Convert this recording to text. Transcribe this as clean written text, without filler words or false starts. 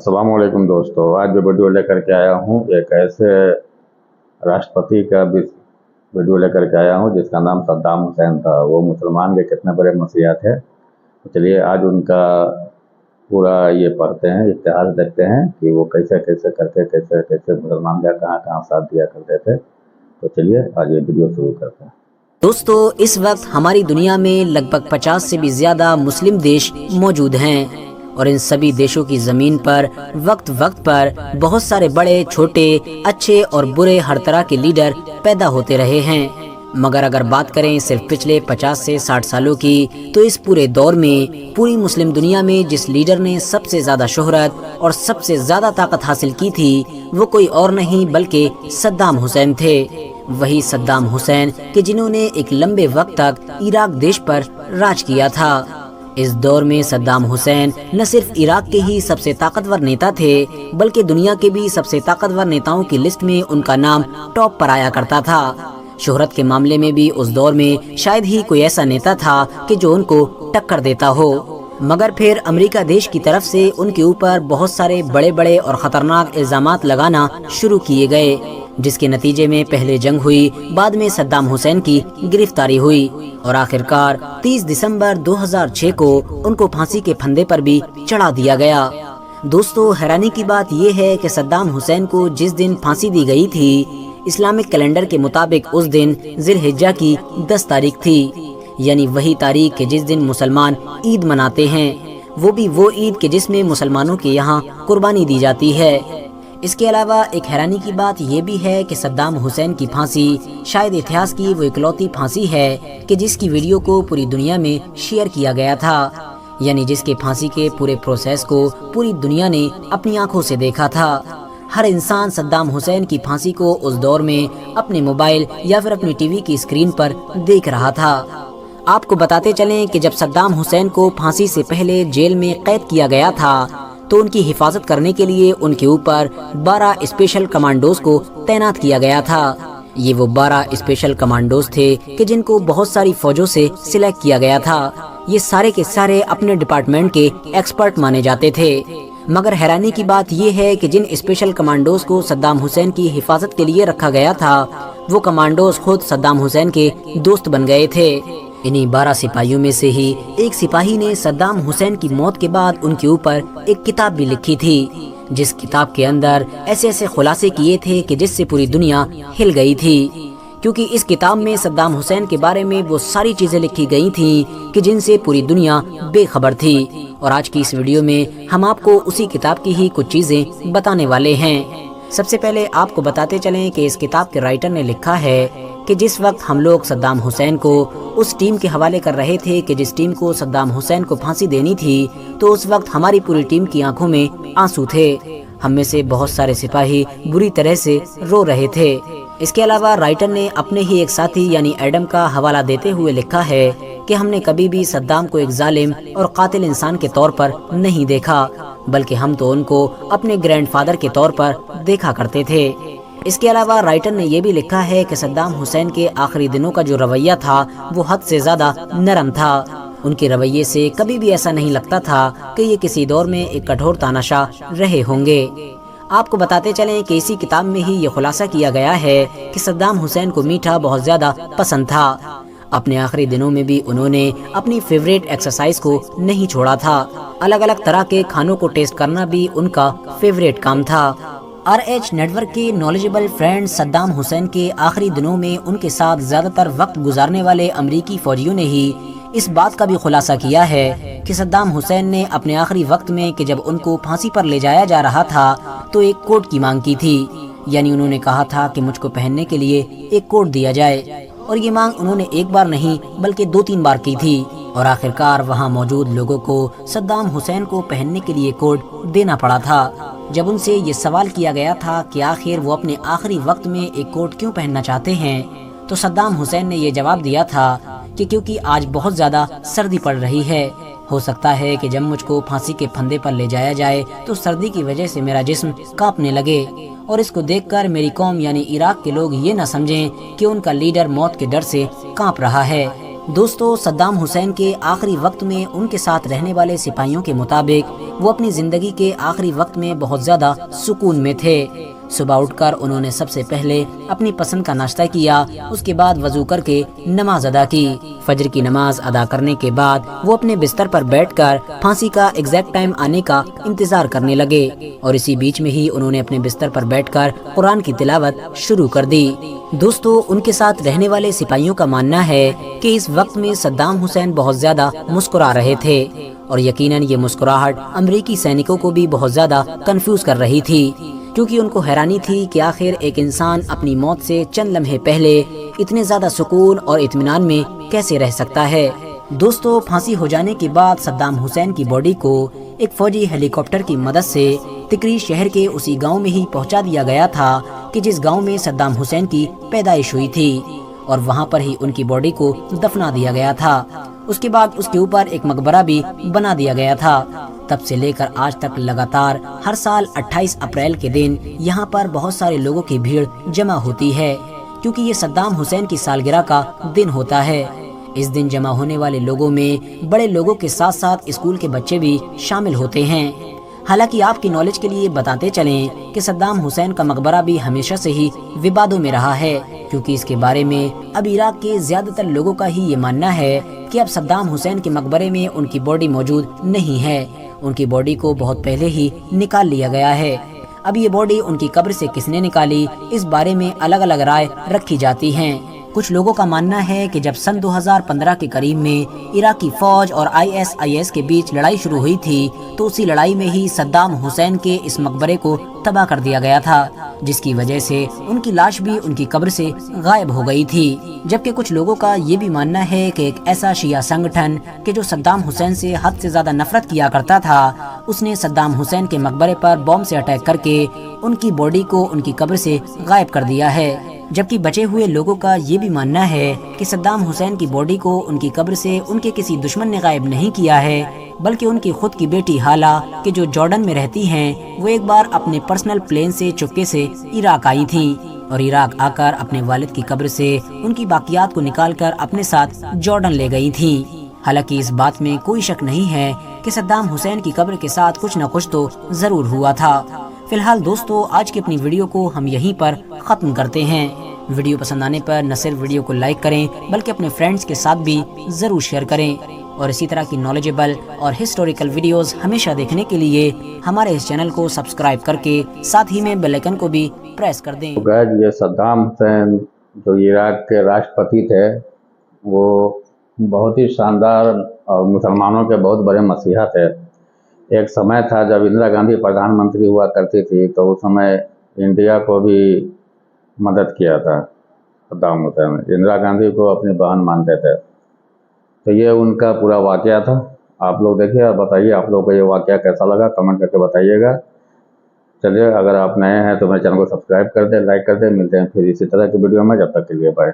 अस्सलाम वालेकुम दोस्तों, आज जो वीडियो लेकर के आया हूँ एक ऐसे राष्ट्रपति का वीडियो लेकर के आया हूँ जिसका नाम सद्दाम हुसैन था। वो मुसलमान के कितने बड़े मसीहा थे। तो चलिए आज उनका पूरा ये पढ़ते हैं, इतिहास देखते हैं कि वो कैसे कैसे करके कैसे कैसे मुसलमान का कहाँ कहाँ साथ दिया करते थे। तो चलिए आज ये वीडियो शुरू करते हैं। दोस्तों, इस वक्त हमारी दुनिया में लगभग 50 से भी ज्यादा मुस्लिम देश मौजूद हैं और इन सभी देशों की जमीन पर वक्त वक्त पर बहुत सारे बड़े छोटे अच्छे और बुरे हर तरह के लीडर पैदा होते रहे हैं। मगर अगर बात करें सिर्फ पिछले 50 से 60 सालों की, तो इस पूरे दौर में पूरी मुस्लिम दुनिया में जिस लीडर ने सबसे ज्यादा शोहरत और सबसे ज्यादा ताकत हासिल की थी वो कोई और नहीं बल्कि सद्दाम हुसैन थे। वही सद्दाम हुसैन कि जिन्होंने एक लंबे वक्त तक इराक देश पर राज किया था। इस दौर में सद्दाम हुसैन न सिर्फ इराक के ही सबसे ताकतवर नेता थे बल्कि दुनिया के भी सबसे ताकतवर नेताओं की लिस्ट में उनका नाम टॉप पर आया करता था। शोहरत के मामले में भी उस दौर में शायद ही कोई ऐसा नेता था कि जो उनको टक्कर देता हो। मगर फिर अमेरिका देश की तरफ से उनके ऊपर बहुत सारे बड़े बड़े और खतरनाक इल्जामात लगाना शुरू किए गए, जिसके नतीजे में पहले जंग हुई, बाद में सद्दाम हुसैन की गिरफ्तारी हुई और आखिरकार 30 दिसंबर 2006 को उनको फांसी के फंदे पर भी चढ़ा दिया गया। दोस्तों, हैरानी की बात यह है कि सद्दाम हुसैन को जिस दिन फांसी दी गई थी, इस्लामिक कैलेंडर के मुताबिक उस दिन जिलहिज्जा की 10 तारीख थी, यानी वही तारीख के जिस दिन मुसलमान ईद मनाते हैं, वो भी वो ईद के जिसमें मुसलमानों के यहाँ कुर्बानी दी जाती है। इसके अलावा एक हैरानी की बात ये भी है कि सद्दाम हुसैन की फांसी शायद इतिहास की वो इकलौती फांसी है कि जिसकी वीडियो को पूरी दुनिया में शेयर किया गया था, यानी जिसके फांसी के पूरे प्रोसेस को पूरी दुनिया ने अपनी आंखों से देखा था। हर इंसान सद्दाम हुसैन की फांसी को उस दौर में अपने मोबाइल या फिर अपनी टीवी की स्क्रीन पर देख रहा था। आपको बताते चलें कि जब सद्दाम हुसैन को फांसी से पहले जेल में कैद किया गया था तो उनकी हिफाजत करने के लिए उनके ऊपर 12 स्पेशल कमांडोज को तैनात किया गया था। ये वो 12 स्पेशल कमांडोज थे कि जिनको बहुत सारी फौजों से सिलेक्ट किया गया था। ये सारे के सारे अपने डिपार्टमेंट के एक्सपर्ट माने जाते थे। मगर हैरानी की बात ये है कि जिन स्पेशल कमांडोज को सद्दाम हुसैन की हिफाजत के लिए रखा गया था वो कमांडोज खुद सद्दाम हुसैन के दोस्त बन गए थे। इन्हीं 12 सिपाहियों में से ही एक सिपाही ने सद्दाम हुसैन की मौत के बाद उनके ऊपर एक किताब भी लिखी थी, जिस किताब के अंदर ऐसे ऐसे खुलासे किए थे कि जिससे पूरी दुनिया हिल गई थी, क्योंकि इस किताब में सद्दाम हुसैन के बारे में वो सारी चीजें लिखी गई थी कि जिनसे पूरी दुनिया बेखबर थी। और आज की इस वीडियो में हम आपको उसी किताब की ही कुछ चीजें बताने वाले हैं। सबसे पहले आपको बताते चलें कि इस किताब के राइटर ने लिखा है कि जिस वक्त हम लोग सद्दाम हुसैन को उस टीम के हवाले कर रहे थे कि जिस टीम को सद्दाम हुसैन को फांसी देनी थी, तो उस वक्त हमारी पूरी टीम की आंखों में आंसू थे। हम में से बहुत सारे सिपाही बुरी तरह से रो रहे थे। इसके अलावा राइटर ने अपने ही एक साथी यानी एडम का हवाला देते हुए लिखा है कि हमने कभी भी सद्दाम को एक जालिम और कातिल इंसान के तौर पर नहीं देखा, बल्कि हम तो उनको अपने ग्रैंडफादर के तौर पर देखा करते थे। इसके अलावा राइटर ने यह भी लिखा है कि सद्दाम हुसैन के आखिरी दिनों का जो रवैया था वो हद से ज्यादा नरम था। उनके रवैये से कभी भी ऐसा नहीं लगता था कि ये किसी दौर में एक कठोर तानाशाह रहे होंगे। आपको बताते चलें कि इसी किताब में ही ये खुलासा किया गया है कि सद्दाम हुसैन को मीठा बहुत ज्यादा पसंद था। अपने आखिरी दिनों में भी उन्होंने अपनी फेवरेट एक्सरसाइज को नहीं छोड़ा था। अलग अलग तरह के खानों को टेस्ट करना भी उनका फेवरेट काम था। RH नेटवर्क के नॉलेजेबल फ्रेंड सद्दाम हुसैन के आखिरी दिनों में उनके साथ ज्यादातर वक्त गुजारने वाले अमेरिकी फौजियों ने ही इस बात का भी खुलासा किया है कि सद्दाम हुसैन ने अपने आखिरी वक्त में कि जब उनको फांसी पर ले जाया जा रहा था तो एक कोट की मांग की थी, यानी उन्होंने कहा था कि मुझको पहनने के लिए एक कोट दिया जाए। और ये मांग उन्होंने एक बार नहीं बल्कि 2-3 बार की थी और आखिरकार वहाँ मौजूद लोगों को सद्दाम हुसैन को पहनने के लिए कोट देना पड़ा था। जब उनसे ये सवाल किया गया था कि आखिर वो अपने आखिरी वक्त में एक कोट क्यों पहनना चाहते हैं, तो सद्दाम हुसैन ने ये जवाब दिया था कि क्योंकि आज बहुत ज्यादा सर्दी पड़ रही है। हो सकता है कि जब मुझको फांसी के फंदे पर ले जाया जाए तो सर्दी की वजह से मेरा जिस्म कांपने लगे और इसको देखकर मेरी कौम यानी इराक के लोग ये न समझें कि उनका लीडर मौत के डर से कांप रहा है। دوستو صدام حسین کے آخری وقت میں ان کے ساتھ رہنے والے سپاہیوں کے مطابق وہ اپنی زندگی کے آخری وقت میں بہت زیادہ سکون میں تھے۔ صبح اٹھ کر انہوں نے سب سے پہلے اپنی پسند کا ناشتہ کیا، اس کے بعد وضو کر کے نماز ادا کی۔ فجر کی نماز ادا کرنے کے بعد وہ اپنے بستر پر بیٹھ کر پھانسی کا ایگزیکٹ ٹائم آنے کا انتظار کرنے لگے، اور اسی بیچ میں ہی انہوں نے اپنے بستر پر بیٹھ کر قرآن کی تلاوت شروع کر دی۔ دوستو ان کے ساتھ رہنے والے سپاہیوں کا ماننا ہے کہ اس وقت میں صدام حسین بہت زیادہ مسکرا رہے تھے، اور یقیناً یہ مسکراہٹ امریکی سینکوں کو بھی بہت زیادہ کنفیوز کر رہی تھی، کیونکہ ان کو حیرانی تھی کہ آخر ایک انسان اپنی موت سے چند لمحے پہلے اتنے زیادہ سکون اور اطمینان میں کیسے رہ سکتا ہے۔ دوستو پھانسی ہو جانے کے بعد صدام حسین کی باڈی کو ایک فوجی ہیلی کاپٹر کی مدد سے تکریش شہر کے اسی گاؤں میں ہی پہنچا دیا گیا تھا کہ جس گاؤں میں صدام حسین کی پیدائش ہوئی تھی، اور وہاں پر ہی ان کی باڈی کو دفنا دیا گیا تھا۔ اس کے بعد اس کے اوپر ایک مقبرہ بھی بنا دیا گیا تھا۔ تب سے لے کر آج تک لگاتار ہر سال 28 اپریل کے دن یہاں پر بہت سارے لوگوں کی بھیڑ جمع ہوتی ہے، کیونکہ یہ صدام حسین کی سالگرہ کا دن ہوتا ہے۔ اس دن جمع ہونے والے لوگوں میں بڑے لوگوں کے ساتھ ساتھ اسکول کے بچے بھی شامل ہوتے ہیں۔ حالانکہ آپ کی نالج کے لیے بتاتے چلیں کہ صدام حسین کا مقبرہ بھی ہمیشہ سے ہی ووادوں میں رہا ہے، کیونکہ اس کے بارے میں اب عراق کے زیادہ تر لوگوں کا ہی یہ ماننا ہے کہ اب صدام حسین کے مقبرے میں ان کی باڈی موجود نہیں ہے، ان کی باڈی کو بہت پہلے ہی نکال لیا گیا ہے۔ اب یہ باڈی ان کی قبر سے کس نے نکالی، اس بارے میں الگ الگ رائے رکھی جاتی ہیں۔ کچھ لوگوں کا ماننا ہے کہ جب سن 2015 کے قریب میں عراقی فوج اور ISIS کے بیچ لڑائی شروع ہوئی تھی، تو اسی لڑائی میں ہی صدام حسین کے اس مقبرے کو تباہ کر دیا گیا تھا، جس کی وجہ سے ان کی لاش بھی ان کی قبر سے غائب ہو گئی تھی۔ جبکہ کچھ لوگوں کا یہ بھی ماننا ہے کہ ایک ایسا شیعہ سنگٹھن کہ جو صدام حسین سے حد سے زیادہ نفرت کیا کرتا تھا، اس نے صدام حسین کے مقبرے پر بم سے اٹیک کر کے ان کی باڈی کو ان کی قبر سے غائب کر دیا ہے۔ جبکہ بچے ہوئے لوگوں کا یہ بھی ماننا ہے کہ صدام حسین کی باڈی کو ان کی قبر سے ان کے کسی دشمن نے غائب نہیں کیا ہے، بلکہ ان کی خود کی بیٹی حالہ کہ جو جارڈن میں رہتی ہیں، وہ ایک بار اپنے پرسنل پلین سے چپکے سے عراق آئی تھیں، اور عراق آ کر اپنے والد کی قبر سے ان کی باقیات کو نکال کر اپنے ساتھ جارڈن لے گئی تھیں۔ حالانکہ اس بات میں کوئی شک نہیں ہے کہ صدام حسین کی قبر کے ساتھ کچھ نہ کچھ تو ضرور ہوا تھا۔ فی الحال دوستو آج کی اپنی ویڈیو کو ہم یہیں پر ختم کرتے ہیں۔ ویڈیو پسند آنے پر نہ صرف ویڈیو کو لائک کریں بلکہ اپنے فرینڈز کے ساتھ بھی ضرور شیئر کریں، اور اسی طرح کی نالجیبل اور ہسٹوریکل ویڈیوز ہمیشہ دیکھنے کے لیے ہمارے اس چینل کو سبسکرائب کر کے ساتھ ہی میں بیل آئیکن کو بھی پریس کر دیں۔ یہ صدام حسین جو عراق کے راشٹرپتی تھے، وہ بہت ہی شاندار اور مسلمانوں کے بہت بڑے مسیحا تھے۔ ایک سمے تھا جب اندرا گاندھی پردھان منتری ہوا کرتی تھی، تو اس سمے انڈیا کو بھی مدد کیا تھا صدام حسین۔ اندرا گاندھی کو اپنی بہن مانتے تھے، تو یہ ان کا پورا واقعہ تھا۔ آپ لوگ دیکھیے اور بتائیے آپ لوگ کو یہ واقعہ کیسا لگا، کمنٹ کر کے بتائیے گا۔ چلیے اگر آپ نئے ہیں تو میرے چینل کو سبسکرائب کر دیں، لائک کر دیں۔ ملتے ہیں پھر اسی طرح کی ویڈیو میں، جب تک کے لیے بائے۔